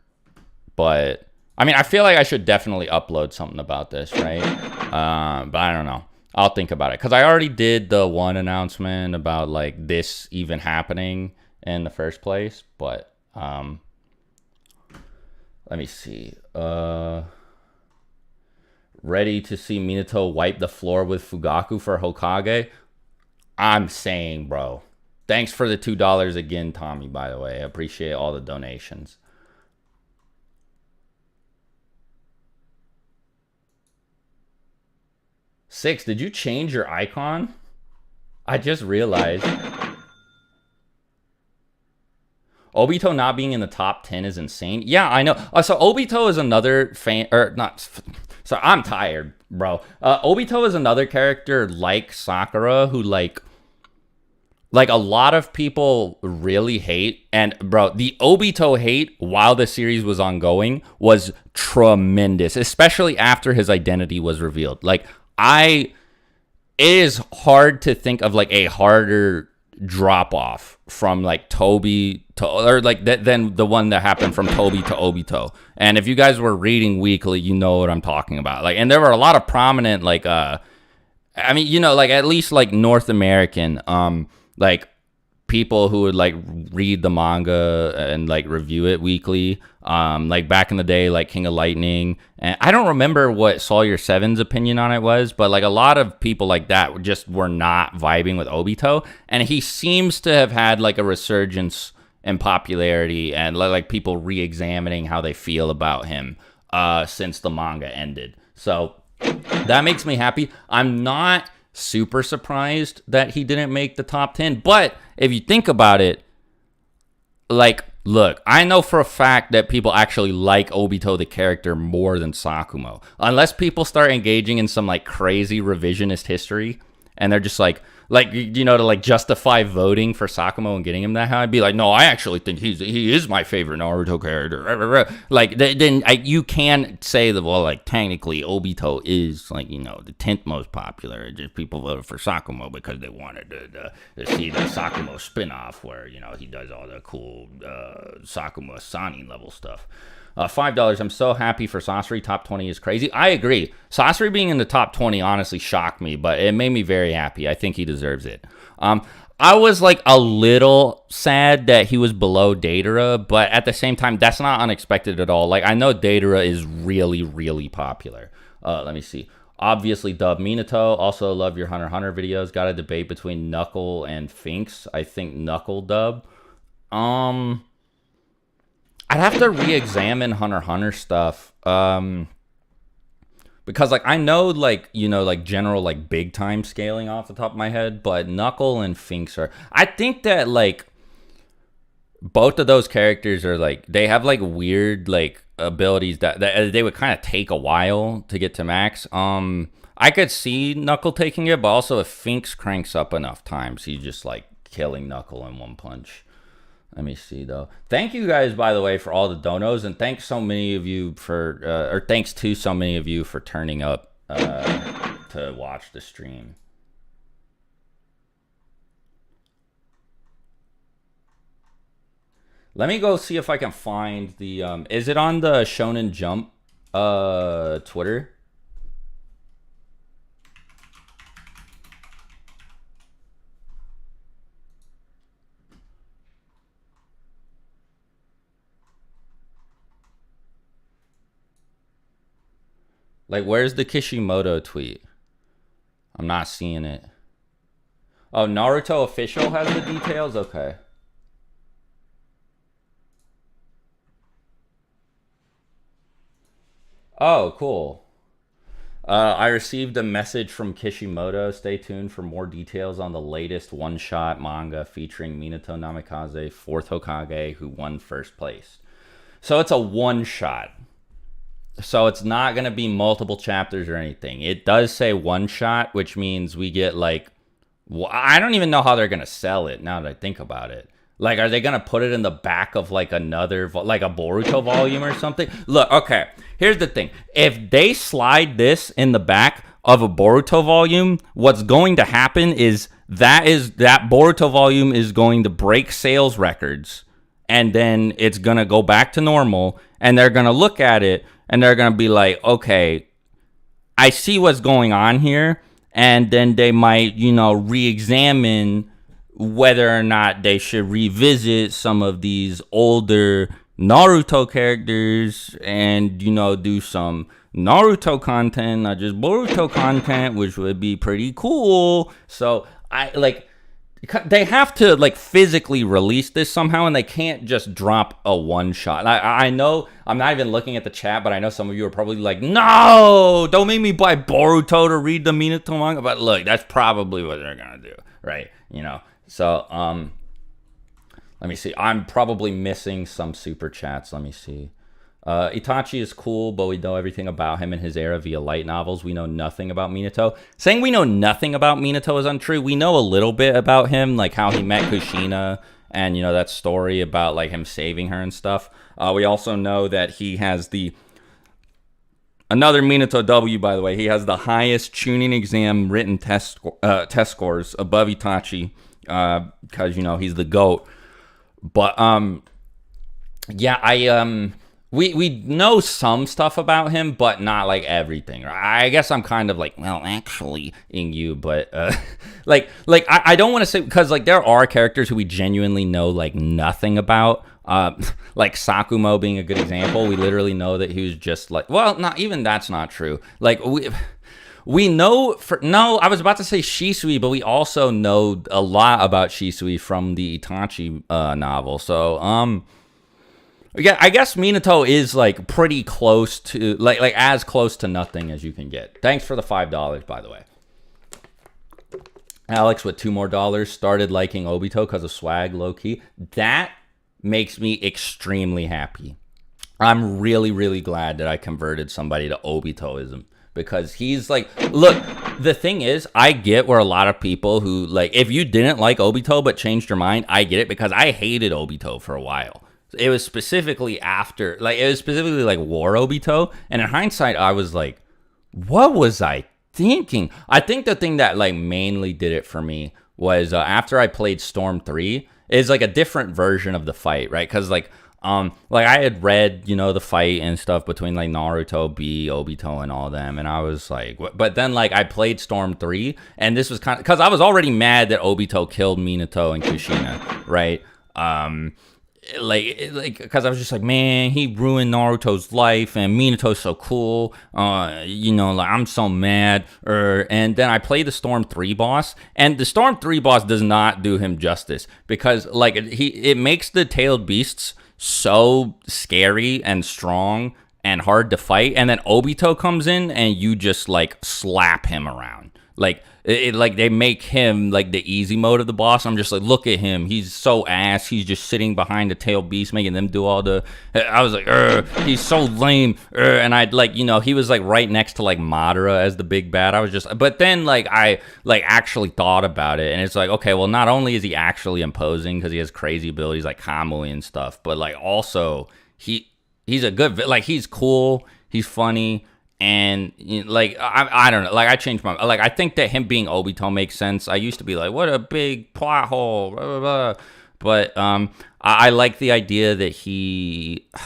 but I mean, I feel like I should definitely upload something about this, right? But I don't know. I'll think about it because I already did the one announcement about like this even happening in the first place. But let me see. Ready to see Minato wipe the floor with Fugaku for Hokage? I'm saying, bro. Thanks for the $2 again, Tommy, by the way. I appreciate all the donations. Six, did you change your icon? I just realized. Obito not being in the top 10 is insane. Yeah, I know. So Obito is another fan, or not. So I'm tired, bro. Obito is another character like Sakura who like a lot of people really hate. And bro, the Obito hate while the series was ongoing was tremendous, especially after his identity was revealed. Like it is hard to think of like a harder drop off from like Toby to, or like than the one that happened from Toby to Obito. And if you guys were reading weekly, you know what I'm talking about. Like, and there were a lot of prominent like I mean, you know, like at least like North American like people who would like read the manga and like review it weekly, like back in the day, like King of Lightning. And I don't remember what Sawyer 7's opinion on it was, but like a lot of people like that just were not vibing with Obito, and he seems to have had like a resurgence in popularity and like people re-examining how they feel about him since the manga ended. So that makes me happy. I'm not super surprised that he didn't make the top 10, but if you think about it, like, look, I know for a fact that people actually like Obito the character more than Sakumo, unless people start engaging in some like crazy revisionist history and they're just like you know, to like justify voting for Sakumo and getting him that high. I'd be like, no, I actually think he is my favorite Naruto character. Like then you can say that, well, like technically Obito is like, you know, the 10th most popular. Just people voted for Sakumo because they wanted to see the Sakumo spinoff where, you know, he does all the cool Sakumo Sani level stuff. $5. I'm so happy for Sasori. Top 20 is crazy. I agree. Sasori being in the top 20 honestly shocked me, but it made me very happy. I think he deserves it. I was like a little sad that he was below Deidara, but at the same time, that's not unexpected at all. Like, I know Deidara is really, really popular. Let me see. Obviously, dub Minato. Also, love your Hunter x Hunter videos. Got a debate between Knuckle and Finks. I think Knuckle dub. I'd have to re-examine Hunter x Hunter stuff. Because, like, I know, like, you know, like, general, like, big time scaling off the top of my head, but Knuckle and Finks are... I think that, like, both of those characters are, like, they have, like, weird, like, abilities that they would kind of take a while to get to max. I could see Knuckle taking it, but also if Finks cranks up enough times, he's just like killing Knuckle in one punch. Let me see though. Thank you guys, by the way, for all the donos, and thanks so many of you for, or thanks to so many of you for turning up to watch the stream. Let me go see if I can find the. Is it on the Shonen Jump Twitter? Like, where's the Kishimoto tweet? I'm not seeing it. Oh, Naruto Official has the details? Okay. Oh, cool. I received a message from Kishimoto. Stay tuned for more details on the latest one-shot manga featuring Minato Namikaze, 4th Hokage, who won first place. So it's a one-shot. So it's not going to be multiple chapters or anything. It does say one-shot, which means we get like... I don't even know how they're going to sell it now that I think about it. Like, are they going to put it in the back of, like, another, like, a Boruto volume or something? Look, okay, here's the thing. If they slide this in the back of a Boruto volume, what's going to happen is that Boruto volume is going to break sales records, and then it's going to go back to normal, and they're going to look at it, and they're going to be like, okay, I see what's going on here, and then they might, re-examine whether or not they should revisit some of these older Naruto characters and, do some Naruto content, not just Boruto content, which would be pretty cool. So, they have to, physically release this somehow, and they can't just drop a one-shot. I know, I'm not even looking at the chat, but I know some of you are probably like, no, don't make me buy Boruto to read the Minato manga. But look, that's probably what they're going to do, right? So, let me see. I'm probably missing some super chats. Let me see. Itachi is cool, but we know everything about him and his era via light novels. We know nothing about Minato. Saying we know nothing about Minato is untrue. We know a little bit about him, like how he met Kushina and, that story about, like, him saving her and stuff. We also know that he has another Minato W, by the way. He has the highest tuning exam written test scores above Itachi. Because he's the GOAT. But we know some stuff about him, but not like everything. I guess I'm kind of like, well, actually, in you, but I don't want to say, because like there are characters who we genuinely know like nothing about. Like Sakumo being a good example. We literally know that he was just like, well, not even that's not true. Like we know I was about to say Shisui, but we also know a lot about Shisui from the Itachi novel. So, yeah, I guess Minato is like pretty close to like as close to nothing as you can get. Thanks for the $5, by the way. Alex with $2 more started liking Obito because of swag, low key. That makes me extremely happy. I'm really, really glad that I converted somebody to Obitoism. Because he's like, look, the thing is, I get where a lot of people who, like, if you didn't like Obito but changed your mind, I get it, because I hated Obito for a while. It was specifically like War Obito, and in hindsight, I was like, what was I thinking? I think the thing that, like, mainly did it for me was after I played Storm 3, is like a different version of the fight, right? Because, like I had read, the fight and stuff between like Naruto, Obito, and all them, and I was like, but then like I played Storm 3, and this was kind of because I was already mad that Obito killed Minato and Kushina, right? Because I was just like, man, he ruined Naruto's life, and Minato's so cool, I'm so mad. And then I played the Storm 3 boss, and the Storm 3 boss does not do him justice, because like it makes the tailed beasts so scary and strong and hard to fight, and then Obito comes in and you just like slap him around. Like like they make him like the easy mode of the boss. I'm just like, look at him, he's so ass. He's just sitting behind the tail beast, making them do all the. I was like, he's so lame. And I'd like, you know, he was like right next to like Madara as the big bad. I was just, but then like I like actually thought about it, and it's like, okay, well, not only is he actually imposing because he has crazy abilities like Kamui and stuff, but like also he's a good, like he's cool, he's funny. And you know, like I don't know, like I changed my, like I think that him being Obito makes sense. I used to be like, what a big plot hole, blah, blah, blah. But I like the idea that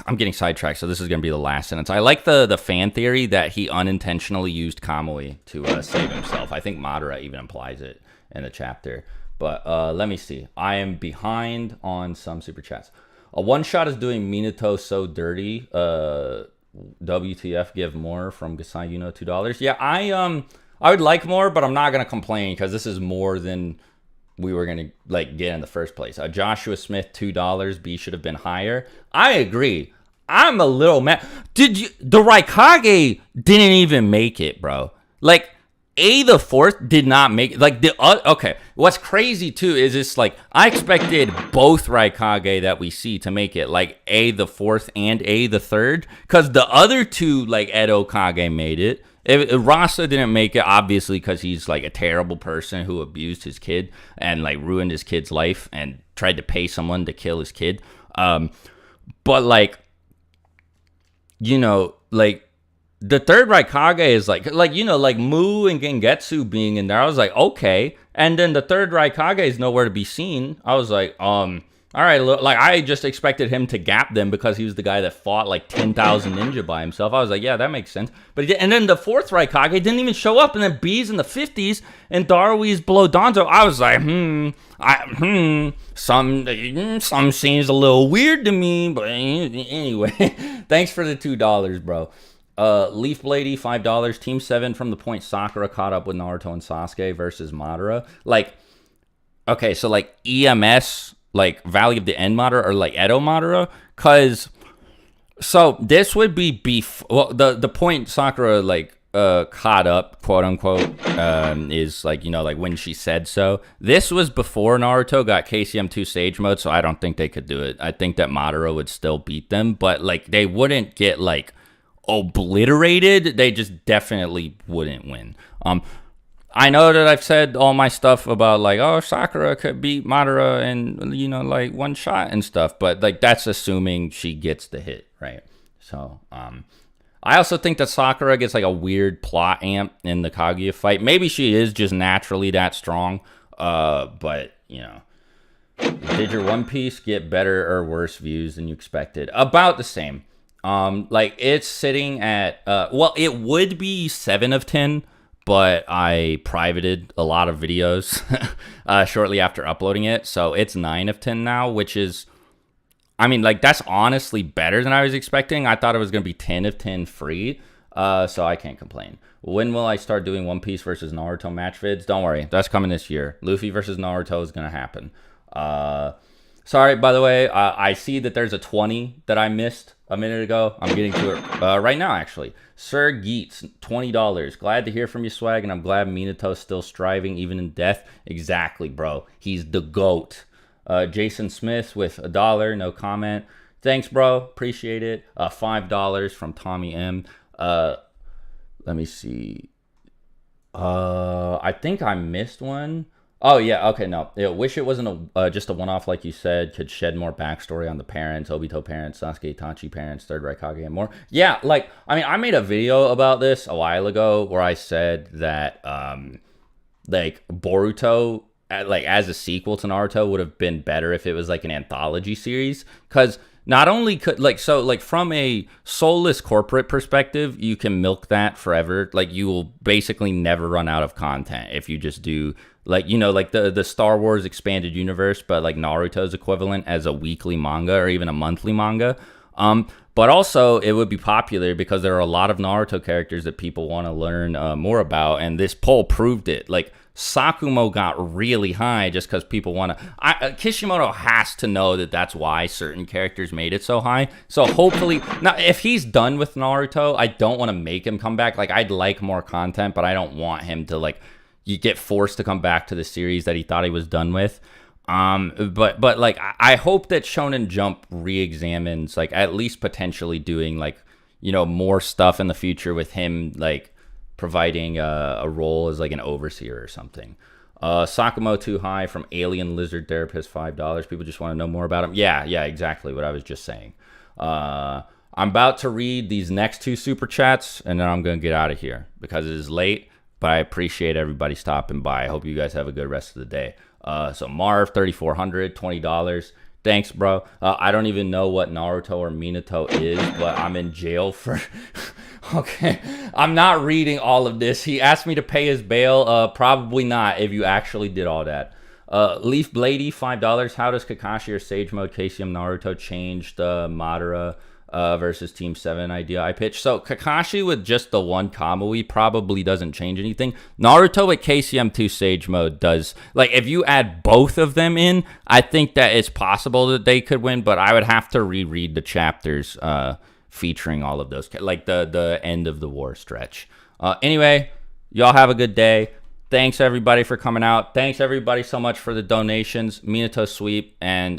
I'm getting sidetracked, so this is gonna be the last sentence. I like the fan theory that he unintentionally used Kamui to save himself. I think Madara even implies it in the chapter. But let me see. I am behind on some super chats. A one shot is doing Minato so dirty. WTF, give more from Gasai Yuno, $2. Yeah, I would like more, but I'm not gonna complain because this is more than we were gonna like get in the first place. Joshua Smith, $2. B should have been higher. I agree. I'm a little mad. The Raikage didn't even make it, bro. Like the fourth did not make it. Like okay. What's crazy too is it's like I expected both Raikage that we see to make it, like the fourth and the third, because the other two like Edo Kage made it. Rasa didn't make it, obviously, because he's like a terrible person who abused his kid and like ruined his kid's life and tried to pay someone to kill his kid. But like, you know, like the third Raikage is like you know, like Mu and Gengetsu being in there. I was like, okay. And then the third Raikage is nowhere to be seen. I was like, all right, like I just expected him to gap them because he was the guy that fought like 10,000 ninja by himself. I was like, yeah, that makes sense. But and then the fourth Raikage didn't even show up, and then B's in the 50s and Darwee's below Danzo. I was like, some seems a little weird to me, but anyway, thanks for the $2, bro. Leaf Blady, $5. Team 7 from the point Sakura caught up with Naruto and Sasuke versus Madara. Like, okay, so like EMS, like Valley of the End Madara, or like Edo Madara, because so this would be well, the point Sakura like caught up, quote unquote, is like, you know, like when she said so. This was before Naruto got KCM2 stage mode, so I don't think they could do it. I think that Madara would still beat them, but like they wouldn't get like obliterated. They just definitely wouldn't win. I know that I've said all my stuff about like, oh, Sakura could beat Madara and, you know, like one shot and stuff, but like that's assuming she gets the hit, right? So I also think that Sakura gets like a weird plot amp in the Kaguya fight. Maybe she is just naturally that strong, but you know, did your One Piece get better or worse views than you expected? About the same. Like it's sitting at well, it would be 7 of 10, but I privated a lot of videos shortly after uploading it, so it's 9 of 10 now, which is, I mean, like that's honestly better than I was expecting. I thought it was gonna be 10 of 10 free, so I can't complain. When will I start doing One Piece versus Naruto match vids? Don't worry, that's coming this year. Luffy versus Naruto is gonna happen. Sorry, by the way, I see that there's a 20 that I missed a minute ago. I'm getting to it right now, actually. Sir Geets, $20. Glad to hear from you, Swag, and I'm glad Minato's still striving, even in death. Exactly, bro. He's the GOAT. Jason Smith with $1, no comment. Thanks, bro. Appreciate it. $5 from Tommy M. Let me see. I think I missed one. Oh, yeah, okay, no. Yeah, wish it wasn't just a one-off like you said. Could shed more backstory on the parents, Obito parents, Sasuke, Itachi parents, third Raikage, and more. Yeah, like, I mean, I made a video about this a while ago where I said that, like, Boruto, like, as a sequel to Naruto would have been better if it was, like, an anthology series. Because not only could, like, so, like, from a soulless corporate perspective, you can milk that forever. Like, you will basically never run out of content if you just do... like, you know, like the Star Wars expanded universe, but like Naruto's equivalent as a weekly manga or even a monthly manga. But also it would be popular because there are a lot of Naruto characters that people want to learn more about. And this poll proved it. Like Sakumo got really high just because people want to... Kishimoto has to know that that's why certain characters made it so high. So hopefully... Now, if he's done with Naruto, I don't want to make him come back. Like, I'd like more content, but I don't want him to, like... you get forced to come back to the series that he thought he was done with. But like I hope that Shonen Jump re-examines like at least potentially doing like, you know, more stuff in the future with him like providing a role as like an overseer or something. Sakamo Too High from Alien Lizard Therapist, $5. People just want to know more about him. Yeah, exactly what I was just saying. I'm about to read these next two super chats, and then I'm going to get out of here because it is late, but I appreciate everybody stopping by. I hope you guys have a good rest of the day. So Marv, 3,400, $20. Thanks, bro. I don't even know what Naruto or Minato is, but I'm in jail for... Okay, I'm not reading all of this. He asked me to pay his bail. Probably not if you actually did all that. Leaf Blady, $5. How does Kakashi or Sage Mode KCM Naruto change the Madara versus Team 7 idea I pitched? So Kakashi with just the one Kamui probably doesn't change anything. Naruto with KCM2 Sage Mode does. Like, if you add both of them in, I think that it's possible that they could win, but I would have to reread the chapters featuring all of those, like the end of the war stretch. Anyway, y'all have a good day. Thanks everybody for coming out. Thanks everybody so much for the donations. Minato sweep, and